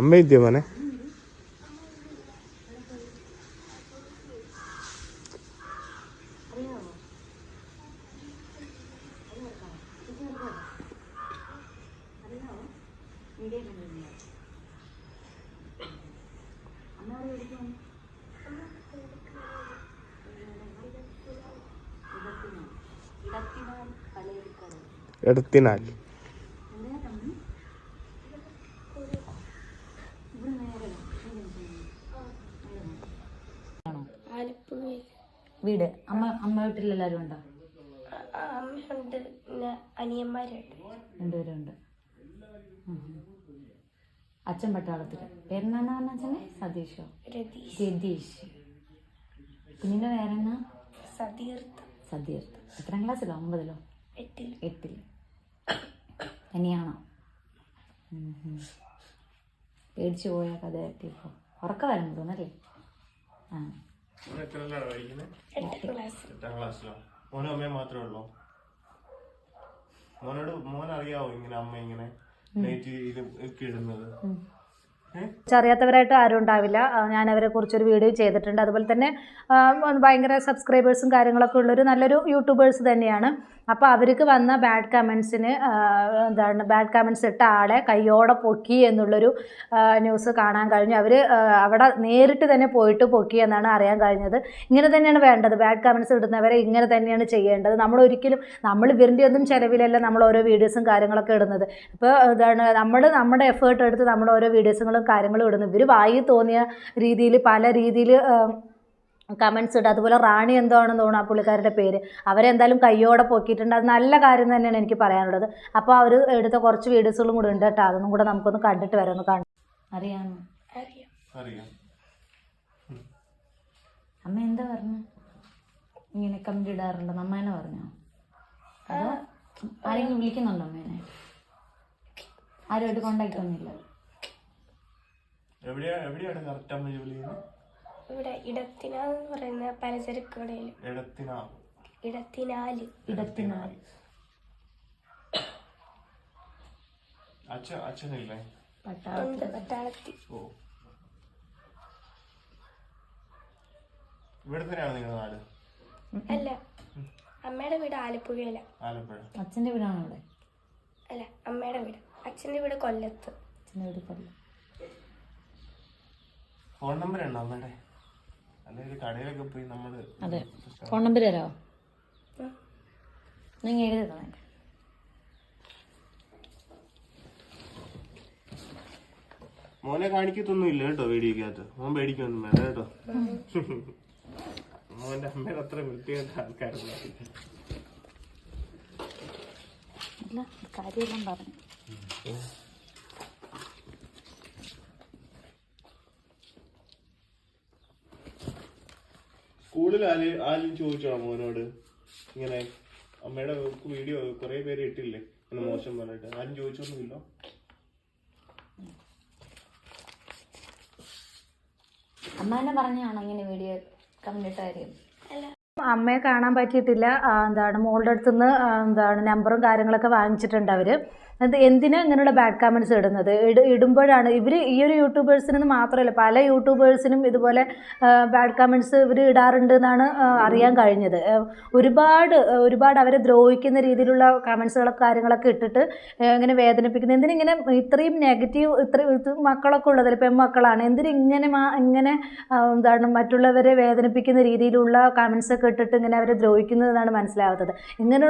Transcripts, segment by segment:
അമ്മ ഇദ്യോ മോനെ? എടത്തിനാൽ വീട്. അമ്മ വീട്ടിൽ എല്ലാവരും ഉണ്ടോ? അമ്മയുണ്ട്, അനിയന്മാരുണ്ട്, രണ്ടുപേരുണ്ട്. അച്ഛൻ പട്ടാളത്തില്. പേരെന്നാന്ന് പറഞ്ഞ അച്ഛനെ? സതീഷോ? രതീഷ്. കുഞ്ഞിന്റെ പേരെന്നാ? സതീർത്ത്. എത്രാം ക്ലാസ്സിലോ? 9-ലോ? 8-ല്. തന്നെയാണോ? പേടിച്ചു പോയ കഥയൊക്കെ ഇപ്പൊ ഉറക്ക വരണം തോന്നല്ലേ? ആ, 8ാം ക്ലാസ്സിലോ? മോനും അമ്മയും മാത്രമേ ഉള്ളൂ? മോനറിയാവോ ഇങ്ങനെ അമ്മ ഇങ്ങനെ നൈറ്റ് ഇടുന്നത്? അറിയാത്തവരായിട്ട് ആരും ഉണ്ടാവില്ല. ഞാൻ അവരെ കുറിച്ചൊരു വീഡിയോ ചെയ്തിട്ടുണ്ട്. അതുപോലെ തന്നെ ഭയങ്കര സബ്സ്ക്രൈബേഴ്സും കാര്യങ്ങളൊക്കെ ഉള്ളൊരു നല്ലൊരു യൂട്യൂബേഴ്സ് തന്നെയാണ്. അപ്പോൾ അവർക്ക് വന്ന ബാഡ് കമൻറ്റ്സ് ഇട്ട ആളെ കയ്യോടെ പൊക്കി എന്നുള്ളൊരു ന്യൂസ് കാണാൻ കഴിഞ്ഞു. അവർ അവിടെ നേരിട്ട് തന്നെ പോയിട്ട് പൊക്കി എന്നാണ് അറിയാൻ കഴിഞ്ഞത്. ഇങ്ങനെ തന്നെയാണ് വേണ്ടത്. ബാഡ് കമൻറ്റ്സ് ഇടുന്നവരെ ഇങ്ങനെ തന്നെയാണ് ചെയ്യേണ്ടത്. നമ്മൾ ഇവരുടെ ഒന്നും ചിലവിലല്ല നമ്മൾ ഓരോ വീഡിയോസും കാര്യങ്ങളൊക്കെ ഇടുന്നത്. ഇപ്പോൾ നമ്മുടെ എഫേർട്ട് എടുത്ത് നമ്മൾ ഓരോ വീഡിയോസുകളും കാര്യങ്ങളും ഇടുന്നു. ഇവർ വായി തോന്നിയ രീതിയിൽ പല രീതിയിൽ കമൻറ്റ്സ് ഇടുക. അതുപോലെ റാണി എന്തോ ആണെന്ന് തോന്നുന്നു ആ പുള്ളിക്കാരുടെ പേര്. അവരെന്തായാലും കയ്യോടെ പൊക്കിയിട്ടുണ്ട്. അത് നല്ല കാര്യം തന്നെയാണ് എനിക്ക് പറയാനുള്ളത്. അപ്പോൾ അവർ എടുത്ത കുറച്ച് വീഡിയോസുകളും കൂടെ ഉണ്ട് കേട്ടോ. അതൊന്നും കൂടെ നമുക്കൊന്ന് കണ്ടിട്ട് വരാം. അറിയാമോ? അമ്മ എന്താ പറഞ്ഞു? ഇങ്ങനെ കമന്റ് ഇടാറുണ്ടോ? അമ്മേനെ പറഞ്ഞോ? അതോ ആരെങ്കിലും വിളിക്കുന്നുണ്ടോ അമ്മേനെ? ആരുമായിട്ട് കോണ്ടാക്ട് ഒന്നുമില്ല? എവിടെയാണ് കറക്റ്റ് അമ്മ ജോലി ചെയ്യുന്നത്? ഇവിടെ ഇടത്തിനാന്ന് പറയുന്ന പലചരക്ക് കടയിൽ. ഇടത്തിനാൽ. അച്ഛനില്ലേ? പട്ടാളത്തിൽ. ഓ, ഇവിടെ തന്നെയാണ് നിങ്ങളുടെ നാട്? അല്ല, അമ്മയുടെ വീട് ആലപ്പുഴയില. അച്ഛന്റെ വീടാണോ ഇവിടെ? അല്ല, അമ്മയുടെ വീട്. അച്ഛന്റെ വീട് കൊല്ലത്ത്. ഫോൺ നമ്പർ ഉണ്ടോ അമ്മയുടെ? അല്ലെങ്കിൽ കടയിലൊക്കെ പോയി നമ്മള്? അതെ, ഫോൺ നമ്പർ തരാമോ? നിങ്ങൾ എഴുതി തന്നെ. മോനെ കാണിക്കത്തൊന്നും ഇല്ല കേട്ടോ വീഡിയോക്കകത്ത്. മോൻ പേടിക്കൊന്നും വേണ്ട കേട്ടോ. മോന്റെ അമ്മയുടെ അത്ര വൃത്തിയായിട്ട് ആൾക്കാരല്ല. കാര്യമെല്ലാം പറഞ്ഞു. സ്കൂളിൽ ആരും ചോദിച്ചോ മോനോട് ഇങ്ങനെ അമ്മയുടെ വീഡിയോ കുറെ പേര് ഇട്ടില്ലേ ഇങ്ങനെ മോശം പറഞ്ഞിട്ട്? ആരും ചോദിച്ചൊന്നുമില്ല? അമ്മേനെ പറഞ്ഞാണോ ഇങ്ങനെ വീഡിയോ കമന്റ് ഇട്ട കാര്യം? അമ്മയെ കാണാൻ പറ്റിയിട്ടില്ല. മോളുടെ അടുത്തുനിന്ന് നമ്പറും കാര്യങ്ങളൊക്കെ വാങ്ങിച്ചിട്ടുണ്ട് അവർ. എന്തിനാ ഇങ്ങനെയുള്ള ബാഡ് കമൻറ്റ്സ് ഇടുന്നത്? ഇടുമ്പോഴാണ് ഇവർ ഈ ഒരു യൂട്യൂബേഴ്സിന് മാത്രമല്ല പല യൂട്യൂബേഴ്സിനും ഇതുപോലെ ബാഡ് കമൻറ്റ്സ് ഇവർ ഇടാറുണ്ട് എന്നാണ് അറിയാൻ കഴിഞ്ഞത്. ഒരുപാട് അവരെ ദ്രോഹിക്കുന്ന രീതിയിലുള്ള കമൻറ്റ്സുകളൊക്കെ കാര്യങ്ങളൊക്കെ ഇട്ടിട്ട് ഇങ്ങനെ വേദനിപ്പിക്കുന്നത്. എന്തിനിങ്ങനെ ഇത്രയും നെഗറ്റീവ് മക്കളൊക്കെ ഉള്ളതിൽ പെൺമക്കളാണ്. ഇങ്ങനെ മറ്റുള്ളവരെ വേദനിപ്പിക്കുന്ന രീതിയിലുള്ള കമൻറ്റ്സ് ഒക്കെ ഇട്ടിട്ട് ഇങ്ങനെ അവരെ ദ്രോഹിക്കുന്നതെന്നാണ് മനസ്സിലാവാത്തത്. ഇങ്ങനെ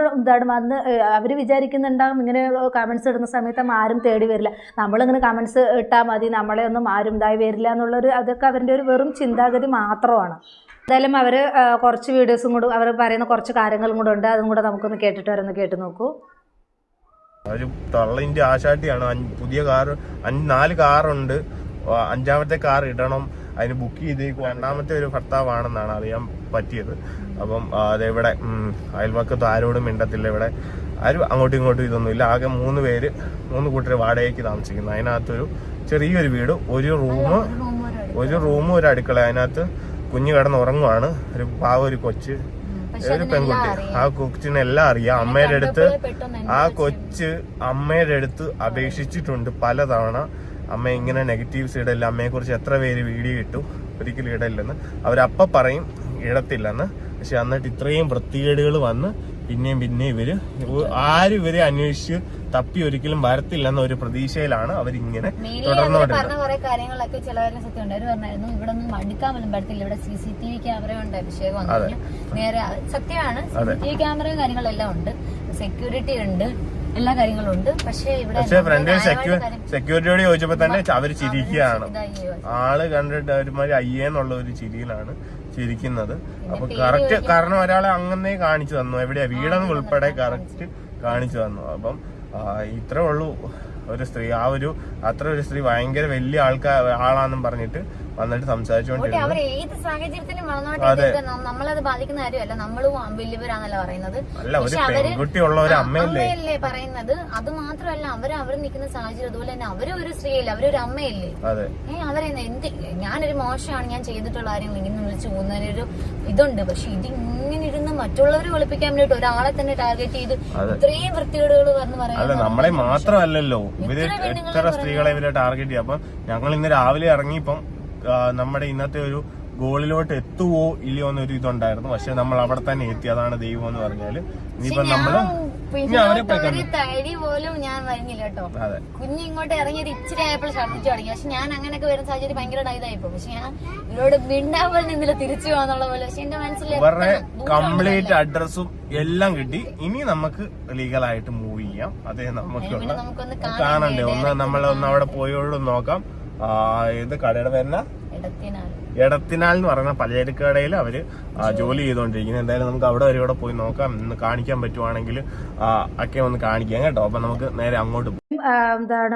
വന്ന് അവർ വിചാരിക്കുന്നുണ്ടാകും ഇങ്ങനെ കമൻറ്റ്സ് ഇടുന്ന സമയത്ത് ആരും തേടി വരില്ല, നമ്മളിങ്ങനെ കമൻറ്റ്സ് ഇട്ടാൽ മതി, നമ്മളെ ഒന്നും ആരും ഇതായി വരില്ല എന്നുള്ളൊരു അതൊക്കെ അവരുടെ ഒരു വെറും ചിന്താഗതി മാത്രമാണ്. എന്തായാലും അവർ കുറച്ച് വീഡിയോസും കൂടെ അവർ പറയുന്ന കുറച്ച് കാര്യങ്ങളും കൂടെ ഉണ്ട്. അതും കൂടെ നമുക്കൊന്ന് കേട്ടിട്ട് വരാം. കേട്ട് നോക്കൂ. ഒരു തള്ളിന്റെ ആശാട്ടിയാണ്. പുതിയ കാർ 4 കാറുണ്ട്. 5ാമത്തെ കാർ ഇടണം, അതിന് ബുക്ക് ചെയ്തേക്കും. 2ാമത്തെ ഒരു ഭർത്താവാണെന്നാണ് അറിയാൻ പറ്റിയത്. അപ്പം അതെവിടെ അയൽവക്കത്ത് ആരോടും മിണ്ടത്തില്ല. ഇവിടെ ആരും അങ്ങോട്ടും ഇങ്ങോട്ടും ഇതൊന്നുമില്ല. ആകെ 3 കൂട്ടർ വാടകയ്ക്ക് താമസിക്കുന്നു. അതിനകത്തൊരു ചെറിയൊരു വീട്, ഒരു റൂമും ഒരു അടുക്കള. അതിനകത്ത് കുഞ്ഞ് കിടന്ന് ഉറങ്ങുവാണ്. ഒരു കൊച്ച്, ഒരു പെൺകുട്ടി. ആ കൊച്ചിനെല്ലാം അറിയാം. അമ്മയുടെ അടുത്ത് ആ കൊച്ച് അമ്മയുടെ അടുത്ത് അപേക്ഷിച്ചിട്ടുണ്ട് പലതവണ. അമ്മ ഇങ്ങനെ നെഗറ്റീവ്സ് ഇടല്ല, അമ്മയെക്കുറിച്ച് എത്ര പേര് വീഡിയോ ഇട്ടു, ഒരിക്കലും ഇടയില്ലെന്ന് അവരപ്പം പറയും ഇടത്തില്ലെന്ന്. പക്ഷെ എന്നിട്ട് ഇത്രയും വൃത്തികേടുകൾ വന്ന് പിന്നെയും ഇവര് ആരും ഇവരെ അന്വേഷിച്ച് തപ്പി ഒരിക്കലും വരത്തില്ലെന്ന ഒരു പ്രതീക്ഷയിലാണ് അവരിങ്ങനെ പറഞ്ഞ കുറെ കാര്യങ്ങളൊക്കെ ചിലവരുടെ സത്യമുണ്ട്. അവര് പറഞ്ഞായിരുന്നു ഇവിടെ ഒന്നും മടുക്കാൻ പോലും പറ്റത്തില്ല, ഇവിടെ CCTV ക്യാമറ ഉണ്ട്, അഭിഷേകം വന്നു നേരെ സത്യമാണ്. CCTV ക്യാമറയും കാര്യങ്ങളെല്ലാം ഉണ്ട്, സെക്യൂരിറ്റി ഉണ്ട്, എല്ലാ കാര്യങ്ങളും ഉണ്ട്. പക്ഷെ ഇവിടെ സെക്യൂരിറ്റിയോട് ചോദിച്ചപ്പോ തന്നെ അവര് ചിരിക്കുകയാണ്. ആള് കണ്ടിട്ട് ഒരുമാതിരി അയ്യെന്നുള്ള ഒരു ചിരിയിലാണ് ചിരിക്കുന്നത്. അപ്പൊ കറക്റ്റ് കാരണം ഒരാളെ അങ്ങനെ കാണിച്ചു തന്നു, എവിടെയാ വീടെന്ന് ഉൾപ്പെടെ കറക്റ്റ് കാണിച്ചു തന്നു. അപ്പം ഇത്രേ ഉള്ളൂ. ഒരു സ്ത്രീ അത്ര ഒരു സ്ത്രീ ഭയങ്കര വലിയ ആളാന്നും പറഞ്ഞിട്ട് വന്നിട്ട് സംസാരിച്ചുകൊണ്ടിരുന്നു. ഏത് സാഹചര്യത്തിലും നമ്മളത് ബാധിക്കുന്ന കാര്യമല്ല, നമ്മളും വലിയവരാണല്ലോ പറയുന്നത്. അല്ല, ഒരു പെൺകുട്ടിയുള്ള ഒരു അമ്മയല്ലേ പറയുന്നത്. അത് മാത്രമല്ല, അവർ നിൽക്കുന്ന സാഹചര്യം അതുപോലെ തന്നെ അവരും ഒരു സ്ത്രീയല്ലേ, അവരൊരു അമ്മയല്ലേ. അവരെ ഞാനൊരു മോശമാണ്, ഞാൻ ചെയ്തിട്ടുള്ള കാര്യങ്ങൾ ഇങ്ങനെ വിളിച്ചു പോകുന്നതിനൊരു ഇതുണ്ട്. പക്ഷെ ഇത് ഇങ്ങനെ ഇരുന്ന് മറ്റുള്ളവരെ ഒളിപ്പിക്കാൻ വേണ്ടിട്ട് ഒരാളെ തന്നെ ടാർഗറ്റ് ചെയ്ത് ഇത്രയും വൃത്തികേടുകൾ വന്ന് പറയാം. നമ്മളെ മാത്രമല്ലല്ലോ ഇവര് എത്ര സ്ത്രീകളെ ഇവരെ ടാർഗറ്റ് ചെയ്യും. അപ്പൊ ഞങ്ങൾ ഇന്ന് രാവിലെ ഇറങ്ങിയപ്പം നമ്മുടെ ഇന്നത്തെ ഒരു ഗോളിലോട്ട് എത്തുവോ ഇല്ലയോ എന്നൊരു ഇതുണ്ടായിരുന്നു. പക്ഷെ നമ്മൾ അവിടെ തന്നെ എത്തി. അതാണ് ദൈവം എന്ന് പറഞ്ഞാല്. ഇനിയിപ്പം നമ്മള് തടി പോലും ഞാൻ വരുന്നില്ല കേട്ടോ. കുഞ്ഞ് ഇങ്ങോട്ട് ഇറങ്ങിയത് ഇച്ചിരി ആയപ്പോൾ ഛർദ്ദിച്ചു തുടങ്ങി. പക്ഷെ ഞാൻ അങ്ങനെയൊക്കെ വരുന്ന സാഹചര്യം ഭയങ്കര ഇതായിപ്പോ. പക്ഷെ ഞാൻ ഇവരോട് മിണ്ടാൻ നിന്നില്ല, തിരിച്ചു പോകാന്നുള്ള പോലെ. പക്ഷെ എന്റെ മനസ്സിൽ ഇവരുടെ കംപ്ലീറ്റ് അഡ്രസ്സും എല്ലാം കിട്ടി. ഇനി നമുക്ക് ലീഗലായിട്ട് മൂവ് ചെയ്യാം. അതേ നമുക്കുള്ള കാണണ്ടേ, ഒന്ന് അവിടെ പോയോട് നോക്കാം. ഇത് കടയുടെ പേരുന്ന എടത്തിനാൽ എന്ന് പറയുന്ന പലചരക്ക് കടയിൽ അവര് ജോലി ചെയ്തുകൊണ്ടിരിക്കുന്നത്. എന്തായാലും നമുക്ക് അവിടെ വരെ ഇവിടെ പോയി നോക്കാം. ഇന്ന് കാണിക്കാൻ പറ്റുവാണെങ്കിൽ ഒക്കെ ഒന്ന് കാണിക്കാം കേട്ടോ. അപ്പൊ നമുക്ക് നേരെ അങ്ങോട്ട് എന്താണ്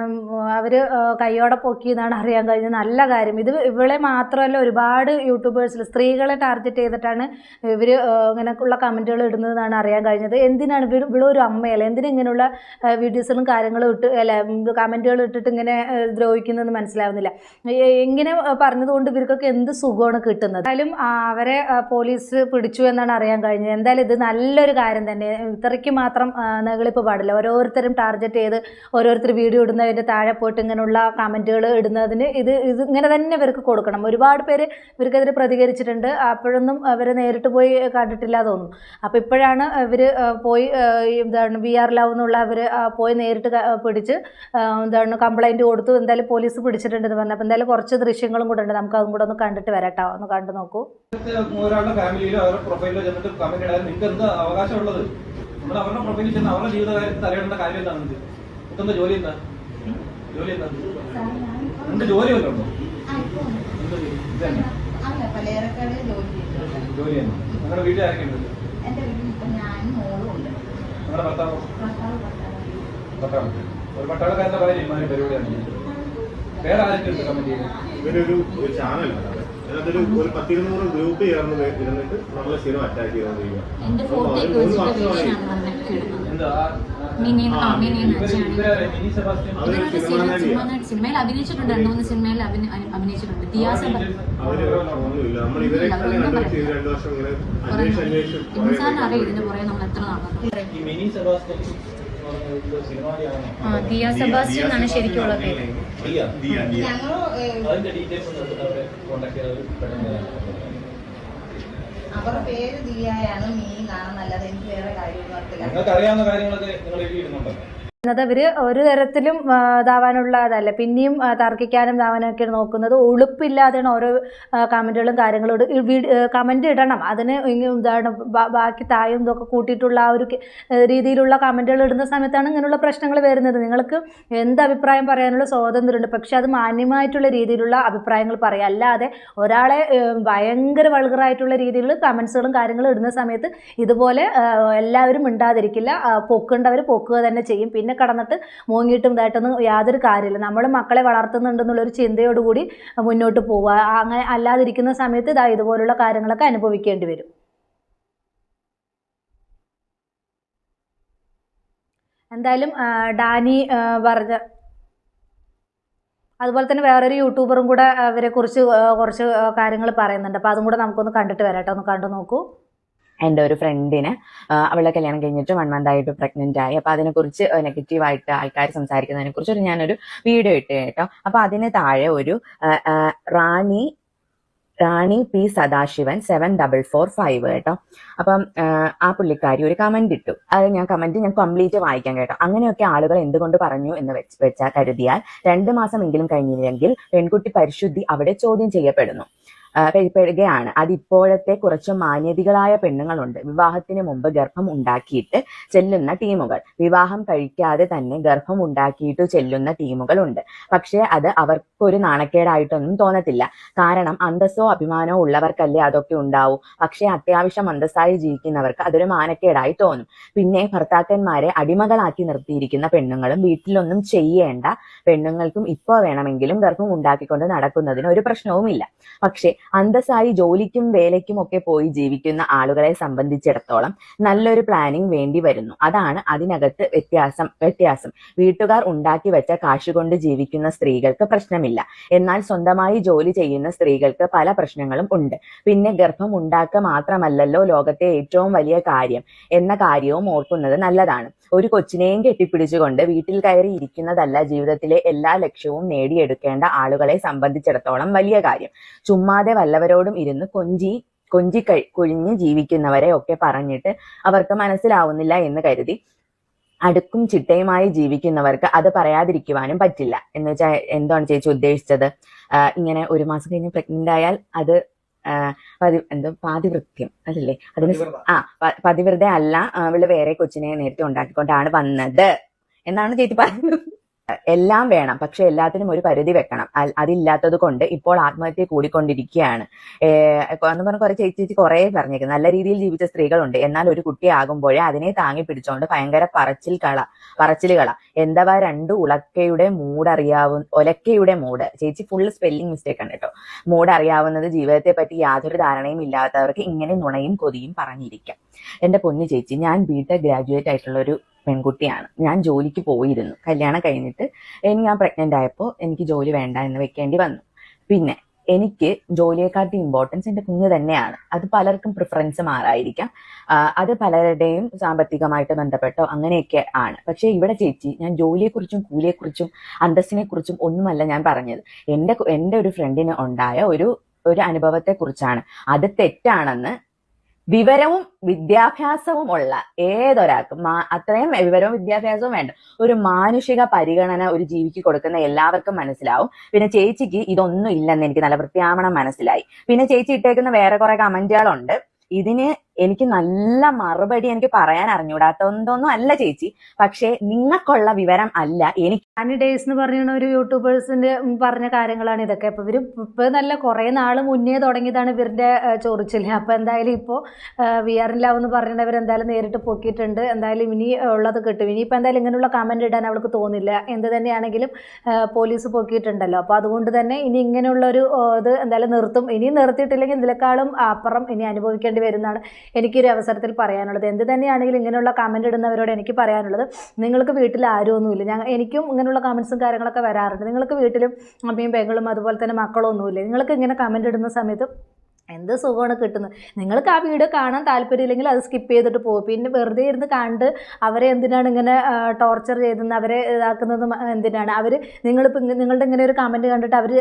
അവർ കയ്യോടെ പൊക്കി എന്നാണ് അറിയാൻ കഴിഞ്ഞത്. നല്ല കാര്യം. ഇത് ഇവളെ മാത്രമല്ല, ഒരുപാട് യൂട്യൂബേഴ്സിൽ സ്ത്രീകളെ ടാർഗറ്റ് ചെയ്തിട്ടാണ് ഇവർ ഇങ്ങനെയുള്ള കമൻറ്റുകൾ ഇടുന്നതെന്നാണ് അറിയാൻ കഴിഞ്ഞത്. എന്തിനാണ് ഇവളൊരു അമ്മയല്ല, എന്തിനും ഇങ്ങനെയുള്ള വീഡിയോസിലും കാര്യങ്ങളും കമൻറ്റുകൾ ഇട്ടിട്ട് ഇങ്ങനെ ദ്രോഹിക്കുന്നതെന്ന് മനസ്സിലാവുന്നില്ല. ഇങ്ങനെ പറഞ്ഞതുകൊണ്ട് ഇവർക്കൊക്കെ എന്ത് സുഖമാണ് കിട്ടുന്നത്. എന്തായാലും അവരെ പോലീസ് പിടിച്ചു എന്നാണ് അറിയാൻ കഴിഞ്ഞത്. എന്തായാലും ഇത് നല്ലൊരു കാര്യം തന്നെ. ഇത്രയ്ക്ക് മാത്രം നെകളിപ്പ് പാടില്ല. ഓരോരുത്തരും ടാർഗറ്റ് ചെയ്ത് ഓരോരുത്തർ വീഡിയോ ഇടുന്നതിൻ്റെ താഴെ പോയിട്ട് ഇങ്ങനെയുള്ള കമൻറ്റുകൾ ഇടുന്നതിന് ഇത് ഇങ്ങനെ തന്നെ ഇവർക്ക് കൊടുക്കണം. ഒരുപാട് പേര് ഇവർക്കെതിരെ പ്രതികരിച്ചിട്ടുണ്ട്. അപ്പോഴൊന്നും അവർ നേരിട്ട് പോയി കണ്ടിട്ടില്ല തോന്നുന്നു. അപ്പോൾ ഇപ്പോഴാണ് ഇവർ പോയി VR ലവ് എന്നുള്ള അവർ പോയി നേരിട്ട് പിടിച്ച് കംപ്ലൈൻറ്റ് കൊടുത്തു. എന്തായാലും പോലീസ് പിടിച്ചിട്ടുണ്ടെന്ന് പറഞ്ഞു. അപ്പോൾ എന്തായാലും കുറച്ച് ദൃശ്യങ്ങളും കൂടെ ഉണ്ട്, നമുക്ക് അതും കൂടെ ഒന്ന് കണ്ടിട്ട് വരട്ടോ. ഒന്ന് കണ്ടു നോക്കൂ. ഒരാളുടെ ഫാമിലിയിലോ അവരുടെ പ്രൊഫൈലിലോ ചെന്നിട്ട് കമന്റ് ഇടാൻ നിങ്ങൾക്ക് എന്താ അവകാശമുള്ളത്? നമ്മൾ അവരുടെ പ്രൊഫൈലിൽ ചെന്ന് അവരുടെ ജീവിതകാര്യത്തിൽ അറിയേണ്ട കാര്യം എന്താണ്? എന്താ ജോലി? എന്താ എന്ത് ജോലി വല്ലോ ഉണ്ടോ? ജോലി തന്നെ. നിങ്ങളുടെ വീട്ടിൽ ആരൊക്കെ ഉണ്ട്? നിങ്ങളുടെ ഭർത്താവ് ഒരു പട്ടാളക്കാരന്റെ കാര്യം പരിപാടിയാണ്. വേറെ ആരൊക്കെ ഉണ്ട് കമന്റ് ചെയ്യുന്നത്? ഇവരൊരു ചാനലാണ്. അതിനകത്തൊരു 10-20 ഗ്രൂപ്പ് ചേർന്ന് ഇരുന്നിട്ട് നമ്മളെ സ്ഥിരം അറ്റാക്ക് ചെയ്തോണ്ടിരിക്കുക. സിനിമയിൽ അഭിനയിച്ചിട്ടുണ്ട്, 2-3 സിനിമയിൽ അഭിനയിച്ചിട്ടുണ്ട്. സാറിന് അറിയാം ഇതിന്റെ പുറകെ നമ്മൾ എത്ര ദിയ സെബാസ്റ്റ്യൻ എന്നാണ് ശരിക്കുള്ള പേര്. അവരുടെ പേര് ദിയായാണ്, മീൻ കാണുന്നല്ലാതെ എനിക്ക് വേറെ കാര്യമൊന്നും അറിയില്ല. നിങ്ങൾക്ക് അറിയാവുന്ന കാര്യങ്ങളൊക്കെ നിങ്ങൾ എഴുതിയിടുന്നുണ്ടോ? അവർ ഒരു തരത്തിലും ഇതാവാനുള്ള അതല്ല, പിന്നെയും തർക്കിക്കാനും ഇതാവാനൊക്കെ നോക്കുന്നത്. ഉളുപ്പില്ലാതെയാണ് ഓരോ കമൻറ്റുകളും കാര്യങ്ങളും കമൻറ്റ് ഇടണം. അതിന് എന്താണ് ബാക്കി തായും ഇതൊക്കെ കൂട്ടിയിട്ടുള്ള ആ ഒരു രീതിയിലുള്ള കമൻറ്റുകൾ ഇടുന്ന സമയത്താണ് ഇങ്ങനെയുള്ള പ്രശ്നങ്ങൾ വരുന്നത്. നിങ്ങൾക്ക് എന്ത് അഭിപ്രായം പറയാനുള്ള സ്വാതന്ത്ര്യമുണ്ട്, പക്ഷെ അത് മാന്യമായിട്ടുള്ള രീതിയിലുള്ള അഭിപ്രായങ്ങൾ പറയുക. അല്ലാതെ ഒരാളെ ഭയങ്കര വൾഗറായിട്ടുള്ള രീതിയിൽ കമൻസുകളും കാര്യങ്ങളും ഇടുന്ന സമയത്ത് ഇതുപോലെ എല്ലാവരും മിണ്ടാതിരിക്കില്ല. പൊക്കേണ്ടവർ പൊക്കുക തന്നെ ചെയ്യും. പിന്നെ കടന്നിട്ട് മൂങ്ങിയിട്ടും ഇതായിട്ടൊന്നും യാതൊരു കാര്യമില്ല. നമ്മൾ മക്കളെ വളർത്തുന്നുണ്ടെന്നുള്ളൊരു ചിന്തയോടുകൂടി മുന്നോട്ട് പോവുക. അങ്ങനെ അല്ലാതിരിക്കുന്ന സമയത്ത് ഇതുപോലുള്ള കാര്യങ്ങളൊക്കെ അനുഭവിക്കേണ്ടി വരും. എന്തായാലും ഡാനി പറഞ്ഞ അതുപോലെ തന്നെ വേറൊരു യൂട്യൂബറും കൂടെ അവരെ കുറിച്ച് കുറച്ച് കാര്യങ്ങൾ പറയുന്നുണ്ട്. അപ്പോൾ അതും കൂടെ നമുക്കൊന്ന് കണ്ടിട്ട് വരാട്ടോ. ഒന്ന് കണ്ടു നോക്കൂ. എൻ്റെ ഒരു ഫ്രണ്ടിന് അവളെ കല്യാണം കഴിഞ്ഞിട്ട് 1 month ആയിട്ട് പ്രഗ്നന്റ് ആയി. അപ്പൊ അതിനെക്കുറിച്ച് നെഗറ്റീവായിട്ട് ആൾക്കാർ സംസാരിക്കുന്നതിനെ കുറിച്ച് ഞാനൊരു വീഡിയോ ഇട്ട് കേട്ടോ. അപ്പൊ അതിന് താഴെ ഒരു റാണി പി സദാശിവൻ 7445 കേട്ടോ. അപ്പം ആ പുള്ളിക്കാരി ഒരു കമന്റ് ഇട്ടു. അത് ഞാൻ കംപ്ലീറ്റ് വായിക്കാം കേട്ടോ. അങ്ങനെയൊക്കെ ആളുകൾ എന്തുകൊണ്ട് പറഞ്ഞു എന്ന് വെച്ചാൽ കരുതിയാൽ 2 മാസമെങ്കിലും കഴിഞ്ഞില്ലെങ്കിൽ പെൺകുട്ടി പരിശുദ്ധി അവിടെ ചോദ്യം ചെയ്യപ്പെടുകയാണ്. അതിപ്പോഴത്തെ കുറച്ച് മാന്യതികളായ പെണ്ണുങ്ങളുണ്ട്. വിവാഹത്തിന് മുമ്പ് ഗർഭം ഉണ്ടാക്കിയിട്ട് ചെല്ലുന്ന ടീമുകൾ, വിവാഹം കഴിക്കാതെ തന്നെ ഗർഭം ഉണ്ടാക്കിയിട്ട് ചെല്ലുന്ന ടീമുകളുണ്ട്. പക്ഷേ അത് അവർക്കൊരു നാണക്കേടായിട്ടൊന്നും തോന്നത്തില്ല. കാരണം അന്തസ്സോ അഭിമാനമോ ഉള്ളവർക്കല്ലേ അതൊക്കെ ഉണ്ടാവൂ. പക്ഷേ അത്യാവശ്യം അന്തസ്സായി ജീവിക്കുന്നവർക്ക് അതൊരു മാനക്കേടായി തോന്നും. പിന്നെ ഭർത്താക്കന്മാരെ അടിമകളാക്കി നിർത്തിയിരിക്കുന്ന പെണ്ണുങ്ങളും വീട്ടിലൊന്നും ചെയ്യേണ്ട പെണ്ണുങ്ങൾക്കും ഇപ്പോൾ വേണമെങ്കിലും ഗർഭം ഉണ്ടാക്കിക്കൊണ്ട് നടക്കുന്നതിന് ഒരു പ്രശ്നവുമില്ല. പക്ഷെ അന്തസ്സായി ജോലിക്കും വേലയ്ക്കും ഒക്കെ പോയി ജീവിക്കുന്ന ആളുകളെ സംബന്ധിച്ചിടത്തോളം നല്ലൊരു പ്ലാനിങ് വേണ്ടി വരുന്നു. അതാണ് അതിനകത്ത് വ്യത്യാസം. വീട്ടുകാർ ഉണ്ടാക്കി വെച്ച കാശുകൊണ്ട് ജീവിക്കുന്ന സ്ത്രീകൾക്ക് പ്രശ്നമില്ല. എന്നാൽ സ്വന്തമായി ജോലി ചെയ്യുന്ന സ്ത്രീകൾക്ക് പല പ്രശ്നങ്ങളും ഉണ്ട്. പിന്നെ ഗർഭം ഉണ്ടാക്കുക മാത്രമല്ലല്ലോ ലോകത്തെ ഏറ്റവും വലിയ കാര്യം എന്ന കാര്യവും ഓർക്കുന്നത് നല്ലതാണ്. ഒരു കൊച്ചിനെയും കെട്ടിപ്പിടിച്ചുകൊണ്ട് വീട്ടിൽ കയറി ഇരിക്കുന്നതല്ല ജീവിതത്തിലെ എല്ലാ ലക്ഷ്യവും നേടിയെടുക്കേണ്ട ആളുകളെ സംബന്ധിച്ചിടത്തോളം വലിയ കാര്യം. ചുമ്മാതെ വല്ലവരോടും ഇരുന്ന് കുഴിഞ്ഞ് ജീവിക്കുന്നവരെ ഒക്കെ പറഞ്ഞിട്ട് അവർക്ക് മനസ്സിലാവുന്നില്ല എന്ന് കരുതി അടുക്കും ചിട്ടയുമായി ജീവിക്കുന്നവർക്ക് അത് പറയാതിരിക്കുവാനും പറ്റില്ല. എന്ന് വെച്ചാൽ എന്താണ് ചേച്ചി ഉദ്ദേശിച്ചത്? ഇങ്ങനെ 1 മാസം കഴിഞ്ഞ് പ്രഗ്നന്റ് ആയാൽ അത് പാതിവൃത്യം അതല്ലേ? അതിന് പതിവ്രത അല്ല, അവള് വേറെ കൊച്ചിനെ നേരത്തെ ഉണ്ടാക്കിക്കൊണ്ടാണ് വന്നത് എന്നാണ് ചേച്ചി പറയുന്നത്. എല്ലാം വേണം, പക്ഷെ എല്ലാത്തിനും ഒരു പരിധി വെക്കണം. അതില്ലാത്തത് കൊണ്ട് ഇപ്പോൾ ആത്മഹത്യ കൂടിക്കൊണ്ടിരിക്കുകയാണ് എന്ന് പറഞ്ഞ കുറെ ചേച്ചി കുറെ പറഞ്ഞേക്കുന്നത്. നല്ല രീതിയിൽ ജീവിച്ച സ്ത്രീകളുണ്ട്. എന്നാൽ ഒരു കുട്ടിയാകുമ്പോഴേ അതിനെ താങ്ങി പിടിച്ചോണ്ട് ഭയങ്കര പറച്ചിലുകള എന്തവാ 2 ഒലക്കയുടെ മൂട്. ചേച്ചി ഫുള്ള് സ്പെല്ലിംഗ് മിസ്റ്റേക്ക് ആണ് കേട്ടോ. മൂട് അറിയാവുന്നത് ജീവിതത്തെ പറ്റി യാതൊരു ധാരണയും ഇല്ലാത്തവർക്ക് ഇങ്ങനെ നുണയും കൊതിയും പറഞ്ഞിരിക്കാം. എന്റെ പൊന്നു ചേച്ചി, ഞാൻ ബിടെക് ഗ്രാജുവേറ്റ് ആയിട്ടുള്ള ഒരു പെൺകുട്ടിയാണ്. ഞാൻ ജോലിക്ക് പോയിരുന്നു. കല്യാണം കഴിഞ്ഞിട്ട് ഞാൻ പ്രഗ്നന്റ് ആയപ്പോൾ എനിക്ക് ജോലി വേണ്ട എന്ന് വെക്കേണ്ടി വന്നു. പിന്നെ എനിക്ക് ജോലിയെക്കാട്ടി ഇമ്പോർട്ടൻസ് എൻ്റെ കുഞ്ഞ് തന്നെയാണ്. അത് പലർക്കും പ്രിഫറൻസ് മാറായിരിക്കാം. അത് പലരുടെയും സാമ്പത്തികമായിട്ട് ബന്ധപ്പെട്ടോ അങ്ങനെയൊക്കെ ആണ്. പക്ഷെ ഇവിടെ ചേച്ചി, ഞാൻ ജോലിയെക്കുറിച്ചും കൂലിയെക്കുറിച്ചും അന്തസ്സിനെ കുറിച്ചും ഒന്നുമല്ല ഞാൻ പറഞ്ഞത്. എൻ്റെ ഒരു ഫ്രണ്ടിന് ഉണ്ടായ ഒരു അനുഭവത്തെക്കുറിച്ചാണ്. അത് തെറ്റാണെന്ന് വിവരവും വിദ്യാഭ്യാസവും ഉള്ള ഏതൊരാൾക്കും, അത്രയും വിവരവും വിദ്യാഭ്യാസവും വേണ്ട, ഒരു മാനുഷിക പരിഗണന ഒരു ജീവിക്ക് കൊടുക്കുന്ന എല്ലാവർക്കും മനസ്സിലാവും. പിന്നെ ചേച്ചിക്ക് ഇതൊന്നും ഇല്ലെന്ന് എനിക്ക് നല്ല വൃത്തിയാവണം മനസ്സിലായി. പിന്നെ ചേച്ചി ഇട്ടേക്കുന്ന വേറെ കുറെ കമന്റുകളുണ്ട്. ഇതിന് എനിക്ക് നല്ല മറുപടി എനിക്ക് പറയാൻ അറിഞ്ഞൂടാത്തൊന്നും അല്ല ചേച്ചി. പക്ഷെ നിങ്ങൾക്കുള്ള വിവരം അല്ല എനിക്ക്. ആനി ഡേയ്സ് എന്ന് പറയുന്ന ഒരു യൂട്യൂബേഴ്സിന്റെ പറഞ്ഞ കാര്യങ്ങളാണ് ഇതൊക്കെ. അപ്പൊ ഇപ്പൊ നല്ല കുറെ നാള് മുന്നേ തുടങ്ങിയതാണ് ഇവരുടെ ചൊറിച്ചില്. അപ്പൊ എന്തായാലും ഇപ്പോ VR in Love എന്ന് പറഞ്ഞിട്ട് എന്തായാലും നേരിട്ട് പൊക്കിയിട്ടുണ്ട്. എന്തായാലും ഇനി ഉള്ളത് കിട്ടും. ഇനിയിപ്പോ എന്തായാലും ഇങ്ങനെയുള്ള കമന്റ് ഇടാൻ അവൾക്ക് തോന്നില്ല. എന്ത് തന്നെയാണെങ്കിലും പോലീസ് പൊക്കിയിട്ടുണ്ടല്ലോ. അപ്പൊ അതുകൊണ്ട് തന്നെ ഇനി ഇങ്ങനെയുള്ള ഒരു ഇത് എന്തായാലും നിർത്തും. ഇനി നിർത്തിയിട്ടില്ലെങ്കിൽ ഇതിനേക്കാളും അപ്പുറം ഇനി അനുഭവിക്കേണ്ടി വരുന്നതാണ് എനിക്കൊരു അവസരത്തിൽ പറയാനുള്ളത്. എന്ത് തന്നെയാണെങ്കിലും ഇങ്ങനെയുള്ള കമന്റ് ഇടുന്നവരോട് എനിക്ക് പറയാനുള്ളത്, നിങ്ങൾക്ക് വീട്ടിൽ ആരുമൊന്നുമില്ല. എനിക്കും ഇങ്ങനെയുള്ള കമന്റ്സും കാര്യങ്ങളൊക്കെ വരാറുണ്ട്. നിങ്ങൾക്ക് വീട്ടിലും അമ്മയും പെങ്ങളും അതുപോലെ തന്നെ മക്കളൊന്നുമില്ല. നിങ്ങൾക്ക് ഇങ്ങനെ കമന്റ് ഇടുന്ന സമയത്ത് എന്ത് സുഖമാണ് കിട്ടുന്നത്. നിങ്ങൾക്ക് ആ വീഡിയോ കാണാൻ താല്പര്യമില്ലെങ്കിൽ അത് സ്കിപ്പ് ചെയ്തിട്ട് പോകും. പിന്നെ വെറുതെ ഇരുന്ന് കണ്ട് അവരെ എന്തിനാണ് ഇങ്ങനെ ടോർച്ചർ ചെയ്തെന്ന്, അവരെ ഇതാക്കുന്നത് എന്തിനാണ്? അവർ നിങ്ങളുടെ ഇങ്ങനെ ഒരു കമൻറ്റ് കണ്ടിട്ട് അവർ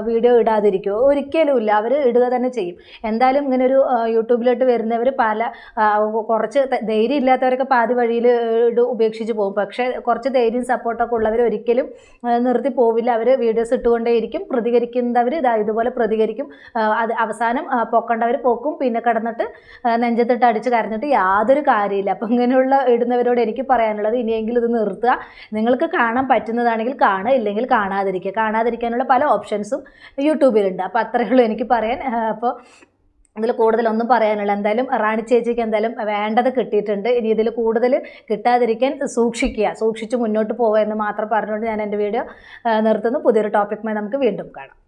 വീഡിയോ ഇടാതിരിക്കുമോ? ഒരിക്കലും ഇല്ല, അവർ ഇടുക തന്നെ ചെയ്യും. എന്തായാലും ഇങ്ങനെ ഒരു യൂട്യൂബിലോട്ട് വരുന്നവർ കുറച്ച് ധൈര്യം ഇല്ലാത്തവരൊക്കെ പാതി വഴിയിൽ ഉപേക്ഷിച്ച് പോകും. പക്ഷേ കുറച്ച് ധൈര്യം സപ്പോർട്ടൊക്കെ ഉള്ളവർ ഒരിക്കലും നിർത്തി പോവില്ല. അവർ വീഡിയോസ് ഇട്ടുകൊണ്ടേയിരിക്കും. പ്രതികരിക്കുന്നവർ ഇതുപോലെ പ്രതികരിക്കും. അത് അവസാനം പൊക്കേണ്ടവർ പൊക്കും. പിന്നെ കിടന്നിട്ട് നെഞ്ചത്തിട്ട് അടിച്ച് കരഞ്ഞിട്ട് യാതൊരു കാര്യമില്ല. അപ്പം ഇങ്ങനെയുള്ള ഇടുന്നവരോട് എനിക്ക് പറയാനുള്ളത്, ഇനിയെങ്കിലും ഇത് നിർത്തുക. നിങ്ങൾക്ക് കാണാൻ പറ്റുന്നതാണെങ്കിൽ കാണുക, ഇല്ലെങ്കിൽ കാണാതിരിക്കുക. കാണാതിരിക്കാനുള്ള പല ഓപ്ഷൻസും യൂട്യൂബിലുണ്ട്. അപ്പോൾ അത്രയേ ഉള്ളൂ എനിക്ക് പറയാൻ. അപ്പോൾ ഇതിൽ കൂടുതലൊന്നും പറയാനുള്ള. എന്തായാലും റാണി ചേച്ചിക്ക് എന്തായാലും വേണ്ടത് കിട്ടിയിട്ടുണ്ട്. ഇനി ഇതിൽ കൂടുതൽ കിട്ടാതിരിക്കാൻ സൂക്ഷിച്ച് മുന്നോട്ട് പോവുക എന്ന് മാത്രം പറഞ്ഞുകൊണ്ട് ഞാൻ എൻ്റെ വീഡിയോ നിർത്തുന്നു. പുതിയൊരു ടോപ്പിക്കുമായി നമുക്ക് വീണ്ടും കാണാം.